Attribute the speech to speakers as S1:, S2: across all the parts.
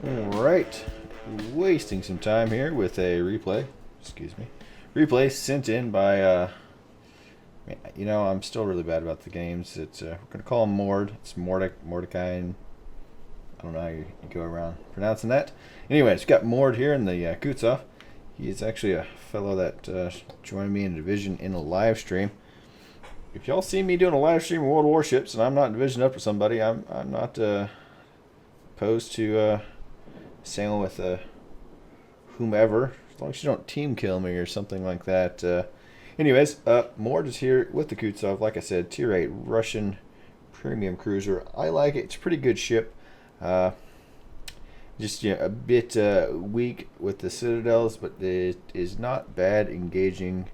S1: Alright, wasting some time here with a replay. Replay sent in by, you know, I'm still really bad about the games. It's, we're going to call him Mord. It's Mordakein. I don't know how you go around pronouncing that. Anyways, we've got Mord here in the Kutuzov. He's actually a fellow that joined me in Division in a live stream. If y'all see me doing a live stream of World Warships and I'm not Division up with somebody, I'm not opposed to sailing with whomever, as long as you don't team kill me or something like that. Anyways, Mord is here with the Kutuzov. Like I said, tier 8 Russian premium cruiser. I like it. It's a pretty good ship. Just a bit weak with the citadels, but it is not bad engaging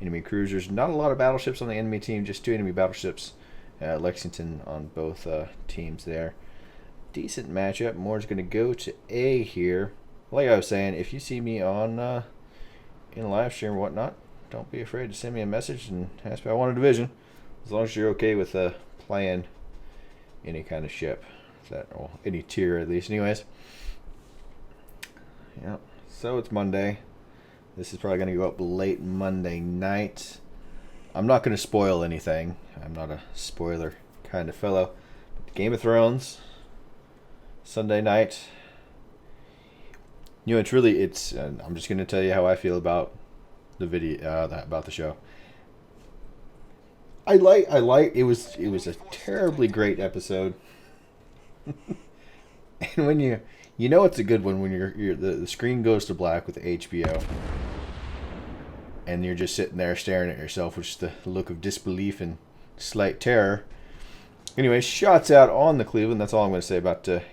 S1: enemy cruisers. Not a lot of battleships on the enemy team, just 2 enemy battleships. Lexington on both teams there. Decent matchup. Mord's going to go to A here. Like I was saying, if you see me on in a live stream or whatnot, don't be afraid to send me a message and ask me if I want a division, as long as you're okay with playing any kind of ship, or any tier at least. Anyways, yeah. So it's Monday. This is probably going to go up late Monday night. I'm not going to spoil anything. I'm not a spoiler kind of fellow. But Game of Thrones, Sunday night. You know, I'm just going to tell you how I feel about the video, about the show. It was a terribly great episode. And when you know it's a good one when the screen goes to black with HBO, and you're just sitting there staring at yourself with just the look of disbelief and slight terror. Anyway, shots out on the Cleveland. That's all I'm going to say about the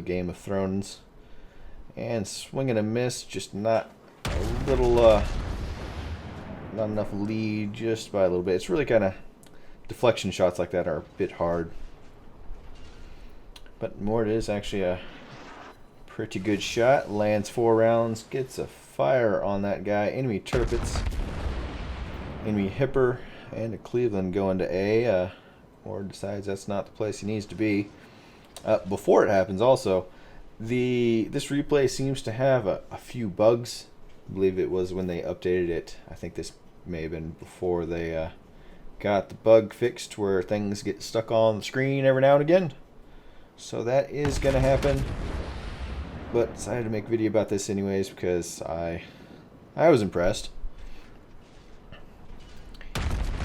S1: Game of Thrones. And swing and a miss, just not a little, not enough lead, just by a little bit. It's really kind of, deflection shots like that are a bit hard. But Mord is actually a pretty good shot. Lands 4 rounds, gets a fire on that guy. Enemy turrets, enemy hipper, and a Cleveland going to A. Mord decides that's not the place he needs to be. Before it happens, also, this replay seems to have a few bugs. I believe it was when they updated it. I think this may have been before they got the bug fixed where things get stuck on the screen every now and again. So that is going to happen. But I decided to make a video about this anyways because I was impressed.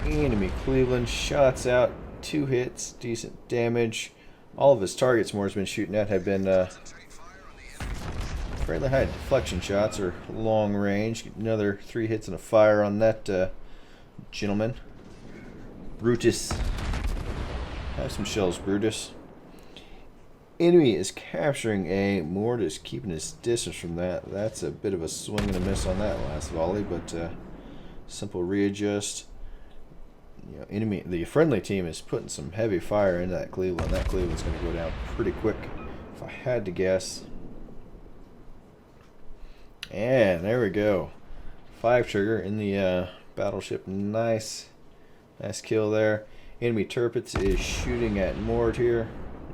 S1: Enemy Cleveland shots out, 2 hits, decent damage. All of his targets Moore's been shooting at have been fairly high deflection shots or long range. Get another 3 hits and a fire on that gentleman. Brutus. Have some shells, Brutus. Enemy is capturing A. Mord is keeping his distance from that. That's a bit of a swing and a miss on that last volley, but simple readjust. You know, the friendly team is putting some heavy fire into that Cleveland. That Cleveland's going to go down pretty quick, if I had to guess. And there we go. 5 trigger in the battleship. Nice kill there. Enemy turrets is shooting at Mord here.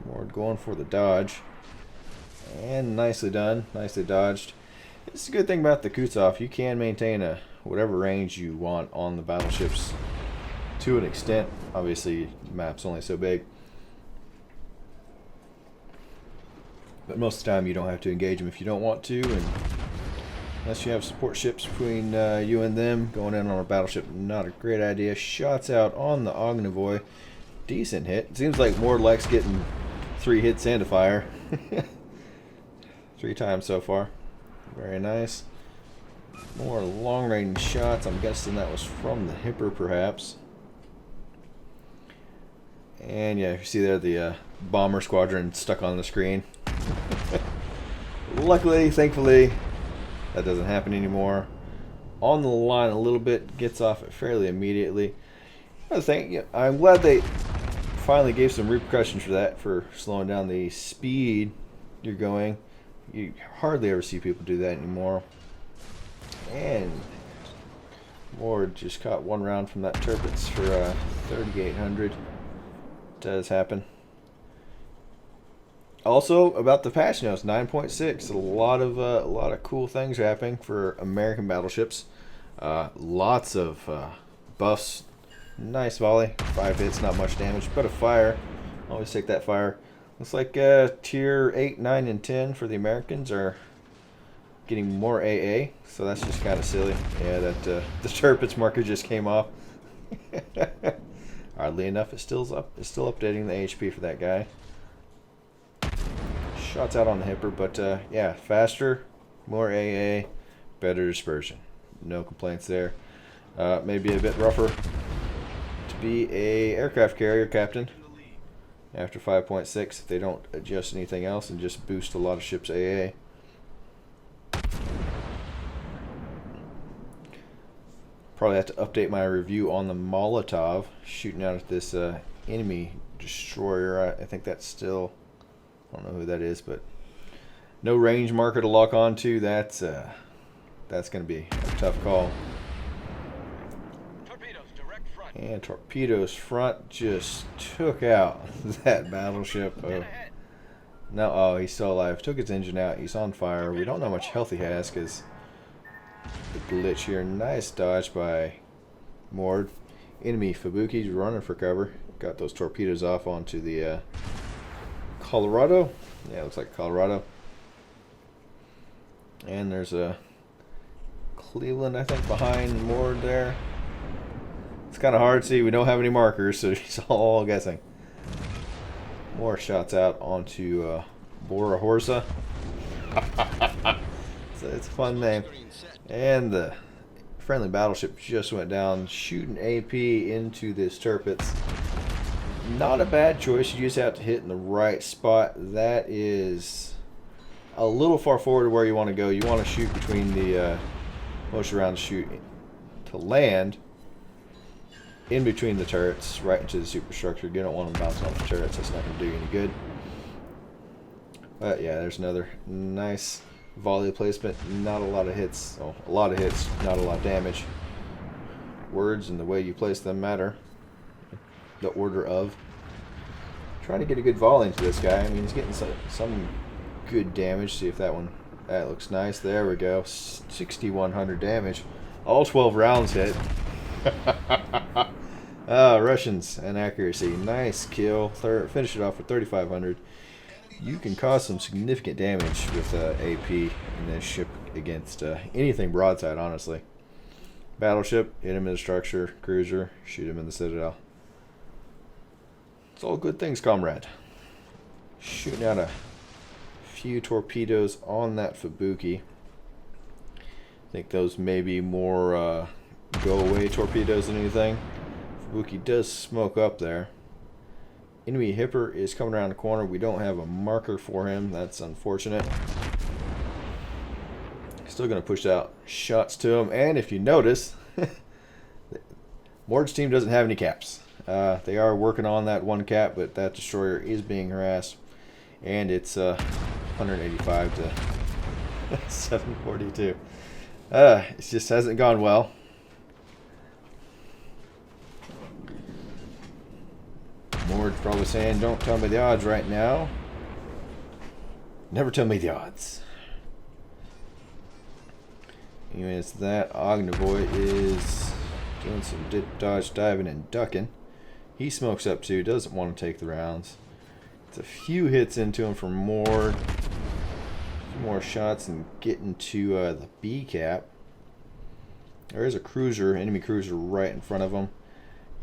S1: Mord going for the dodge. And nicely done. Nicely dodged. It's a good thing about the Kutuzov. You can maintain whatever range you want on the battleships to an extent. Obviously, the map's only so big. But most of the time, you don't have to engage them if you don't want to. And unless you have support ships between you and them, going in on a battleship, not a great idea. Shots out on the Ognivoy. Decent hit. It seems like Mord likes getting 3 hits and a fire. 3 times so far. Very nice. More long-range shots. I'm guessing that was from the hipper, perhaps. And yeah, you see there the bomber squadron stuck on the screen. Luckily, thankfully, that doesn't happen anymore. On the line a little bit, gets off it fairly immediately. Another thing, yeah, I'm glad they finally gave some repercussions for that, for slowing down the speed you're going. You hardly ever see people do that anymore. And Mord just caught one round from that Tirpitz for 3,800. Does happen. Also about the patch notes, 9.6. A lot of cool things are happening for American battleships. Lots of buffs. Nice volley, 5 hits, not much damage, but a fire. Always take that fire. Looks like tier 8, 9, and 10 for the Americans are getting more AA, so that's just kind of silly. Yeah, that the Tirpitz marker just came off. Oddly enough, it's still updating the HP for that guy. Shots out on the hipper, but yeah, faster, more AA, better dispersion. No complaints there. Maybe a bit rougher to be a aircraft carrier captain after 5.6 if they don't adjust anything else and just boost a lot of ships AA. Probably have to update my review on the Molotov shooting out at this enemy destroyer. I think that's still, I don't know who that is, but no range marker to lock onto. That's going to be a tough call.
S2: Torpedoes direct front.
S1: And torpedoes front just took out that battleship. Oh. No, oh, he's still alive. Took its engine out. He's on fire. We don't know how much health he has because the glitch here. Nice dodge by Mord. Enemy Fubuki's running for cover. Got those torpedoes off onto the Colorado. Yeah, looks like Colorado. And there's a Cleveland, I think, behind Mord there. It's kind of hard to see. We don't have any markers, so it's all guessing. More shots out onto Bora Horsa. It's a fun name. And the friendly battleship just went down, shooting AP into this Tirpitz. Not a bad choice. You just have to hit in the right spot. That is a little far forward to where you want to go. You want to shoot between the most around shoot to land in between the turrets, right into the superstructure. You don't want them bouncing off the turrets. That's not going to do you any good. But yeah, there's another nice volley placement. Not a lot of hits. Oh, a lot of hits, not a lot of damage. Words and the way you place them matter. The order of. Trying to get a good volley into this guy. I mean, he's getting some good damage. See if that one. That looks nice. There we go. 6,100 damage. All 12 rounds hit. Russians and accuracy. Nice kill. Finish it off with 3,500. You can cause some significant damage with AP in this ship against anything broadside, honestly. Battleship, hit him in the structure. Cruiser, shoot him in the citadel. It's all good things, comrade. Shooting out a few torpedoes on that Fubuki. I think those may be more go-away torpedoes than anything. Fubuki does smoke up there. Enemy Hipper is coming around the corner. We don't have a marker for him. That's unfortunate. Still going to push out shots to him. And if you notice, Mord's team doesn't have any caps. They are working on that one cap, but that destroyer is being harassed. And it's 185 to 742. It just hasn't gone well. Mord's probably saying, don't tell me the odds right now. Never tell me the odds. Anyways, that Ognavoy is doing some dip, dodge, diving, and ducking. He smokes up too, doesn't want to take the rounds. It's a few hits into him for Mord. A few more shots and getting to the B cap. There is a cruiser, enemy cruiser right in front of him.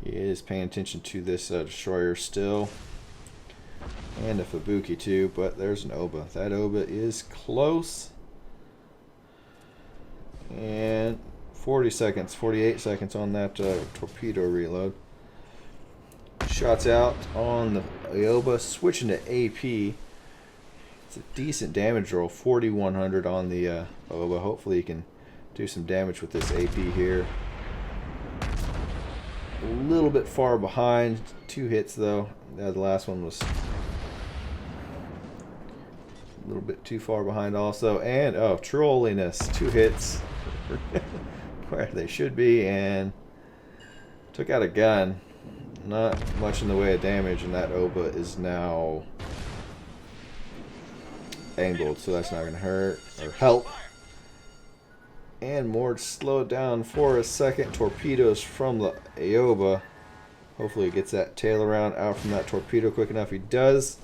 S1: He is paying attention to this destroyer still. And a Fubuki too, but there's an Oba. That Oba is close. And 40 seconds, 48 seconds on that torpedo reload. Shots out on the Oba, switching to AP. It's a decent damage roll, 4,100 on the Oba. Hopefully you can do some damage with this AP here. A little bit far behind. 2 hits though. The last one was a little bit too far behind also. And, oh, trolliness. 2 hits where they should be, and took out a gun. Not much in the way of damage, and that Oba is now angled, so that's not going to hurt or help. And Mord slowed down for a second. Torpedoes from the Aoba. Hopefully he gets that tail around out from that torpedo quick enough. He does.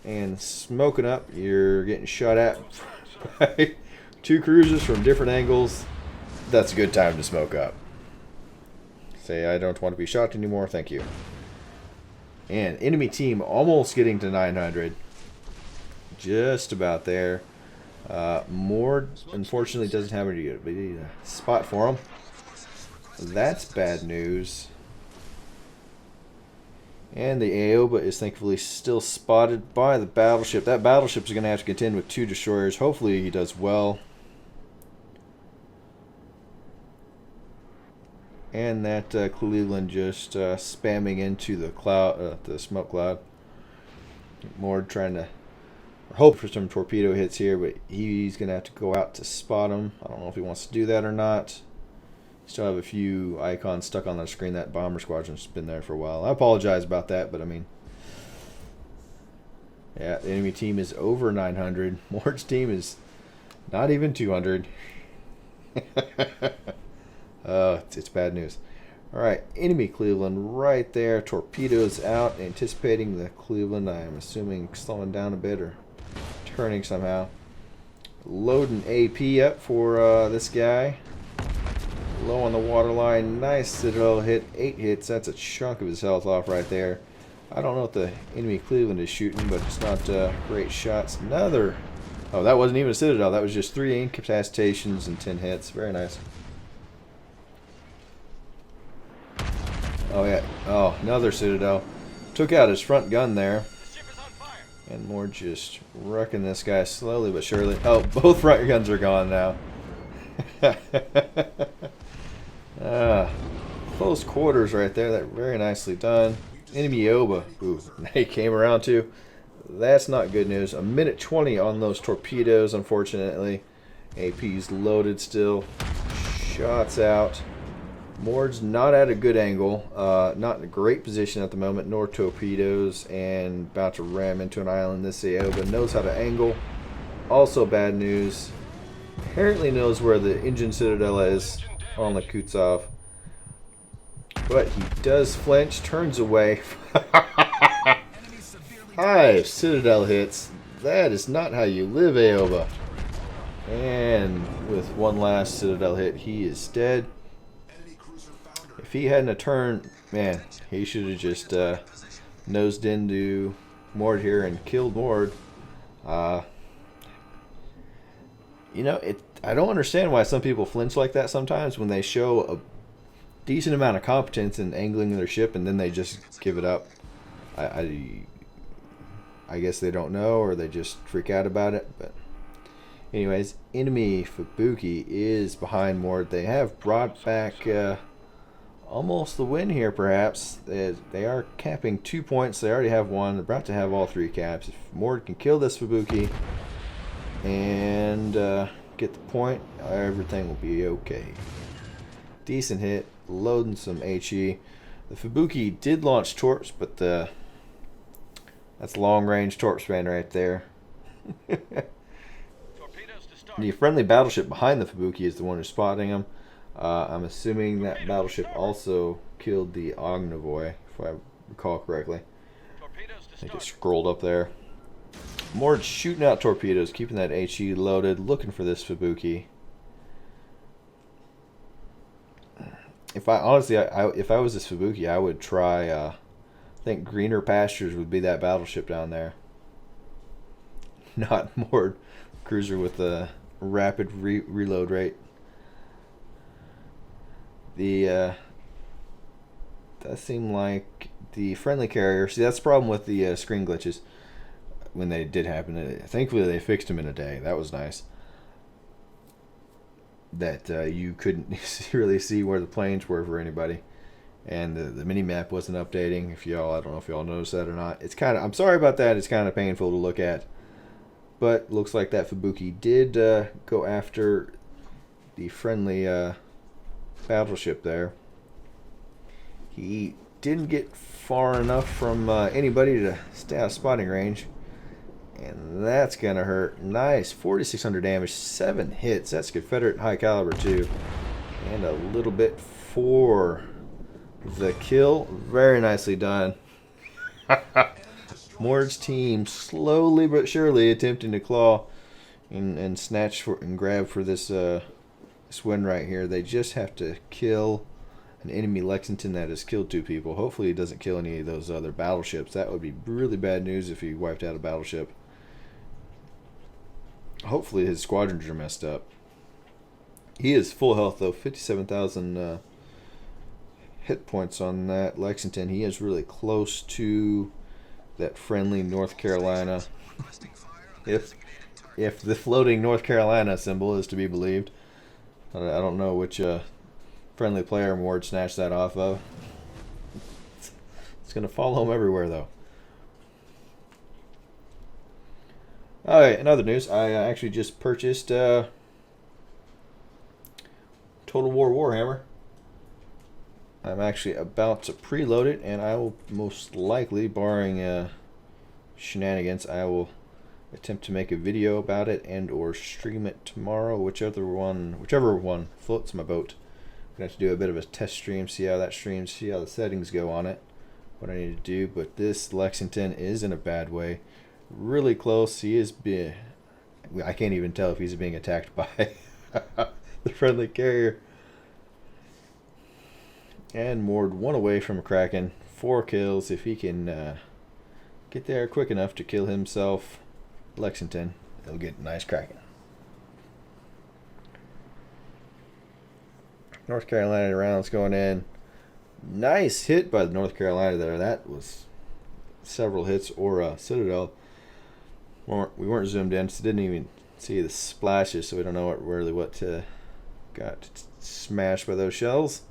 S1: And smoking up, you're getting shot at by 2 cruisers from different angles. That's a good time to smoke up. Say, I don't want to be shot anymore, thank you. And enemy team almost getting to 900. Just about there. Mord, unfortunately, doesn't have any spot for him. That's bad news. And the Aoba is thankfully still spotted by the battleship. That battleship is going to have to contend with 2 destroyers. Hopefully he does well. And that Cleveland just spamming into the cloud, the smoke cloud. Mord trying to hope for some torpedo hits here, but he's going to have to go out to spot them. I don't know if he wants to do that or not. Still have a few icons stuck on the screen. That bomber squadron's been there for a while. I apologize about that, but I mean, yeah, the enemy team is over 900. Mord's team is not even 200. It's bad news. All right, enemy Cleveland right there. Torpedoes out, anticipating the Cleveland. I am assuming slowing down a bit or turning somehow. Loading AP up for this guy. Low on the waterline. Nice Citadel hit. 8 hits. That's a chunk of his health off right there. I don't know what the enemy Cleveland is shooting, but it's not great shots. Another. Oh, that wasn't even a Citadel. That was just 3 incapacitations and 10 hits. Very nice. Oh, yeah. Oh, another Citadel. Took out his front gun there. And more just wrecking this guy slowly but surely. Oh, both front guns are gone now. Close quarters right there. That very nicely done. Enemy Oba. Ooh, they came around too. That's not good news. A minute 20 on those torpedoes, unfortunately. AP's loaded still. Shots out. Mord's not at a good angle. Not in a great position at the moment, nor torpedoes. And about to ram into an island. This Oba knows how to angle. Also bad news. Apparently knows where the engine Citadel is on the Kutuzov. But he does flinch, turns away. 5 Citadel hits. That is not how you live, Aoba. And with one last Citadel hit, he is dead. If he hadn't a turn, man, he should have just nosed into Mord here and killed Mord. You know, I don't understand why some people flinch like that sometimes when they show a decent amount of competence in angling their ship and then they just give it up. I guess they don't know, or they just freak out about it. But anyways, enemy Fubuki is behind Mord. They have brought back almost the win here, perhaps. They are capping 2 points. They already have 1. They're about to have all 3 caps. If Mord can kill this Fubuki and get the point, everything will be okay. Decent hit. Loading some HE. The Fubuki did launch torps, but that's long-range torp span right there. The friendly battleship behind the Fubuki is the one who's spotting him. I'm assuming that battleship also killed the Ognivoy, if I recall correctly. I think it scrolled up there. More shooting out torpedoes, keeping that HE loaded, looking for this Fubuki. If I honestly, if I was this Fubuki, I would try. I think Greener Pastures would be that battleship down there. Not Mord cruiser with a rapid reload rate. The does seem like the friendly carrier. See, that's the problem with the screen glitches. when they did happen. Thankfully, they fixed them in a day. That was nice. That you couldn't really see where the planes were for anybody, and the mini map wasn't updating. If y'all, I don't know if y'all noticed that or not. It's kind of, I'm sorry about that. It's kind of painful to look at, but looks like that Fubuki did go after the friendly battleship there. He didn't get far enough from anybody to stay out of spotting range, and that's gonna hurt. Nice, 4,600 damage, 7 hits. That's Confederate high caliber too, and a little bit for the kill. Very nicely done. Mord's team slowly but surely attempting to claw and snatch for and grab for this this win right here. They just have to kill an enemy Lexington that has killed 2 people. Hopefully he doesn't kill any of those other battleships. That would be really bad news if he wiped out a battleship. Hopefully his squadrons are messed up. He is full health though, 57,000 hit points on that Lexington. He is really close to that friendly North Carolina. If the floating North Carolina symbol is to be believed. I don't know which friendly player Mord snatched that off of. It's going to follow him everywhere though. Alright, in other news, I actually just purchased Total War Warhammer. I'm actually about to preload it, and I will most likely, barring shenanigans, I will attempt to make a video about it and or stream it tomorrow, whichever one floats my boat. I'm going to have to do a bit of a test stream, see how that streams, see how the settings go on it, what I need to do. But this Lexington is in a bad way. Really close. He is being, I can't even tell if he's being attacked by the friendly carrier. And Mord 1 away from a Kraken. 4 kills. If he can get there quick enough to kill himself Lexington, he'll get a nice Kraken. North Carolina rounds going in. Nice hit by the North Carolina there. That was several hits, or Citadel. We weren't zoomed in, so didn't even see the splashes, so we don't know what got smashed by those shells.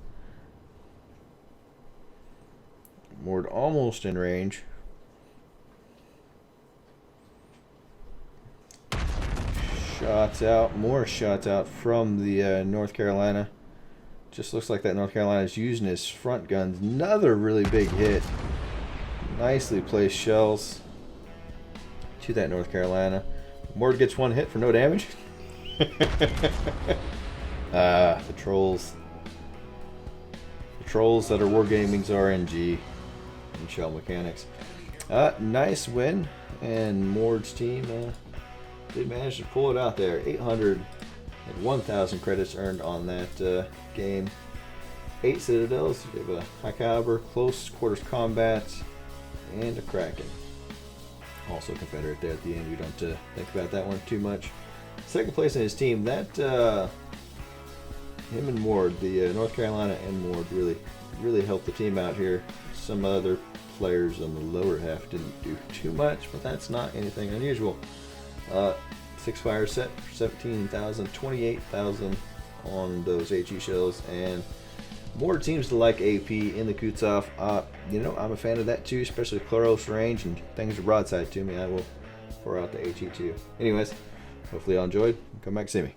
S1: Mord almost in range. Shots out, more shots out from the North Carolina. Just looks like that North Carolina is using his front guns. Another really big hit. Nicely placed shells to that North Carolina. Mord gets 1 hit for no damage. The trolls. The trolls that are Wargaming's RNG and shell mechanics. Nice win, and Mord's team did manage to pull it out there. 800 and 1,000 credits earned on that game. 8 Citadels. We have a high caliber, close quarters combat, and a Kraken. Also Confederate there at the end. We don't think about that one too much. Second place in his team. That him and Mord, the North Carolina and Mord, really helped the team out here. Some other players on the lower half didn't do too much, but that's not anything unusual. 6 fire set, 17,000, 28,000 on those HE shells, and Mord seems to like AP in the Kutuzov. You know, I'm a fan of that too, especially close range and things are broadside to me. I will pour out the HE too. Anyways, hopefully y'all enjoyed. Come back and see me.